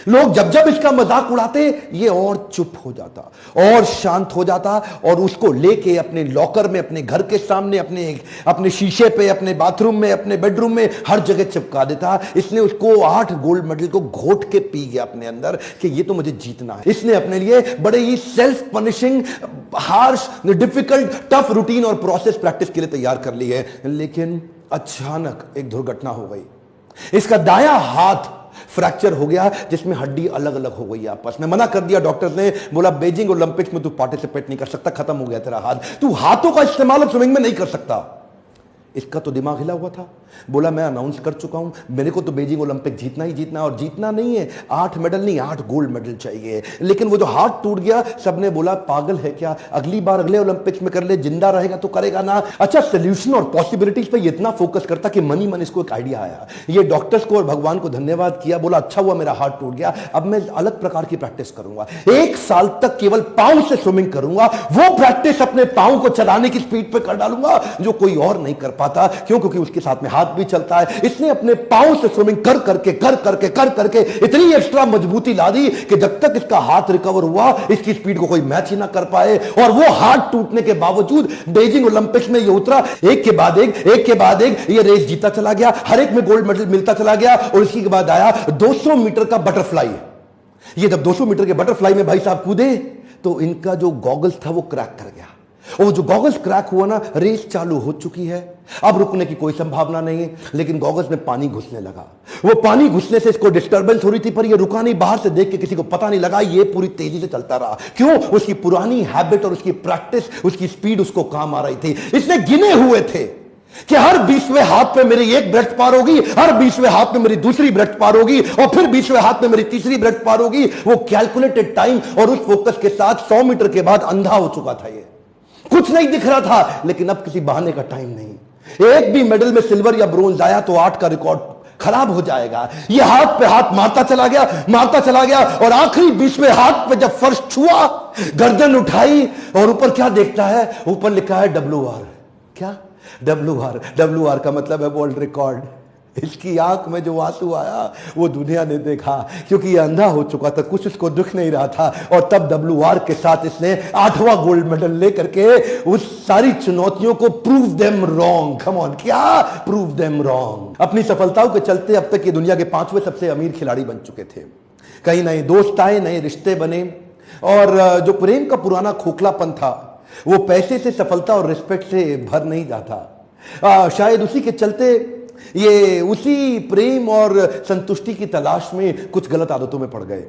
लोग जब जब इसका मजाक उड़ाते ये और चुप हो जाता और शांत हो जाता और उसको लेके अपने लॉकर में, अपने घर के सामने, अपने शीशे पे, अपने बाथरूम में, अपने बेडरूम में हर जगह चिपका देता। इसने उसको 8 गोल्ड मेडल को घोट के पी गया अपने अंदर कि ये तो मुझे जीतना है। इसने अपने लिए बड़े ही self punishing, harsh, difficult, tough routine और प्रोसेस प्रैक्टिस के लिए तैयार कर ली है। लेकिन अचानक एक दुर्घटना हो गई। इसका दायां हाथ फ्रैक्चर हो गया, जिसमें हड्डी अलग अलग हो गई आपस में। मना कर दिया डॉक्टर्स ने, बोला बीजिंग ओलंपिक्स में तू पार्टिसिपेट नहीं कर सकता, खत्म हो गया तेरा हाथ, तू हाथों का इस्तेमाल अब स्विमिंग में नहीं कर सकता। इसका तो दिमाग हिला हुआ था। बोला मैं अनाउंस कर चुका हूं, मेरे को तो बीजिंग ओलंपिक जीतना ही जीतना, और जीतना नहीं है 8 मेडल नहीं 8 गोल्ड मेडल चाहिए। लेकिन वो जो हाथ टूट गया, सबने बोला पागल है क्या, अगली बार अगले ओलंपिक्स में कर ले, जिंदा रहेगा तो करेगा ना। अच्छा, सोल्यूशन और पॉसिबिलिटीज पे इतना फोकस करता कि मन ही मन इसको एक आइडिया आया। ये डॉक्टर्स को और भगवान को धन्यवाद किया, बोला अच्छा हुआ मेरा हाथ टूट गया, अब मैं अलग प्रकार की प्रैक्टिस करूंगा। 1 साल तक केवल पांव से स्विमिंग करूंगा, वो प्रैक्टिस अपने पांव को चलाने की स्पीड पे कर डालूंगा जो कोई और नहीं कर पाता। क्यों? क्योंकि उसके साथ में हाथ भी चलता है। इसने अपने पांव से स्विमिंग कर करके इतनी एक्स्ट्रा मजबूती ला दी कि जब तक इसका हाथ रिकवर हुआ, इसकी स्पीड को कोई मैच ही ना कर पाए। और वो हाथ टूटने के बावजूद बीजिंग ओलंपिक्स में ये उतरा, एक के बाद एक ये रेस जीता चला गया, हर एक में गोल्ड मेडल मिलता चला गया। और इसी के बाद आया 200 मीटर का बटरफ्लाई। ये जब 200 मीटर के बटरफ्लाई में भाई साहब कूदे तो इनका जो गॉगल्स था वो क्रैक कर गया। और जो गॉगल्स क्रैक हुआ ना, रेस चालू हो चुकी है, अब रुकने की कोई संभावना नहीं है। लेकिन गॉगल्स में पानी घुसने लगा। वो पानी घुसने से इसको डिस्टर्बेंस हो रही थी, पर ये रुका नहीं। बाहर से देख के किसी को पता नहीं लगा, ये पूरी तेजी से चलता रहा। क्यों? उसकी पुरानी हैबिट और उसकी प्रैक्टिस, उसकी स्पीड उसको काम आ रही थी। इसने गिने हुए थे कि हर 20वें हाथ पे मेरी एक ब्रेथ पार होगी, हर 20वें हाथ में मेरी दूसरी ब्रेथ पार होगी, और फिर 20वें हाथ में मेरी तीसरी ब्रेथ पार होगी। वो कैलकुलेटेड टाइम और उस फोकस के साथ 100 मीटर के बाद अंधा हो चुका था। ये कुछ नहीं दिख रहा था, लेकिन अब किसी बहाने का टाइम नहीं। एक भी मेडल में सिल्वर या ब्रोंज आया तो 8 का रिकॉर्ड खराब हो जाएगा। ये हाथ पे हाथ मारता चला गया और आखिरी 20वें हाथ पे जब फर्श छुआ, गर्दन उठाई और ऊपर क्या देखता है? ऊपर लिखा है WR। क्या? WR का मतलब है वर्ल्ड रिकॉर्ड। इसकी आंख में जो आंसू आया वो दुनिया ने देखा, क्योंकि ये अंधा हो चुका था, कुछ उसको दुख नहीं रहा था। और तब WR के साथ इसने 8वां गोल्ड मेडल लेकर के उस सारी चुनौतियों को prove them wrong. Come on, क्या प्रूव देम रॉन्ग। अपनी सफलताओं के चलते अब तक ये दुनिया के 5वें सबसे अमीर खिलाड़ी बन चुके थे। कई नए दोस्त आए, नए रिश्ते बने, और जो प्रेम का पुराना खोखलापन था वो पैसे से, सफलता और रिस्पेक्ट से भर नहीं जाता। शायद उसी के चलते ये उसी प्रेम और संतुष्टि की तलाश में कुछ गलत आदतों में पड़ गए,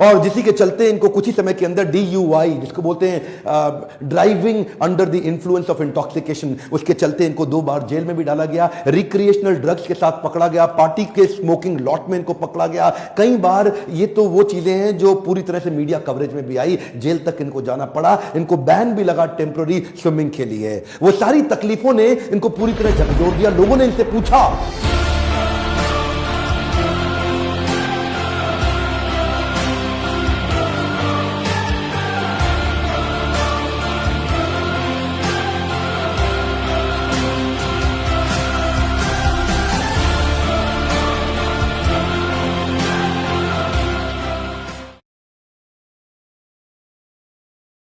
और जिसी के चलते इनको कुछ ही समय के अंदर DUI, जिसको बोलते हैं driving under the influence of intoxication, उसके चलते इनको 2 बार जेल में भी डाला गया। रिक्रिएशनल ड्रग्स के साथ पकड़ा गया, पार्टी के स्मोकिंग लॉट में इनको पकड़ा गया कई बार। ये तो वो चीजें हैं जो पूरी तरह से मीडिया कवरेज में भी आई, जेल तक इनको जाना पड़ा। इनको बैन भी लगा टेम्पररी स्विमिंग के लिए। वो सारी तकलीफों ने इनको पूरी तरह झकझोर दिया। लोगों ने इनसे पूछा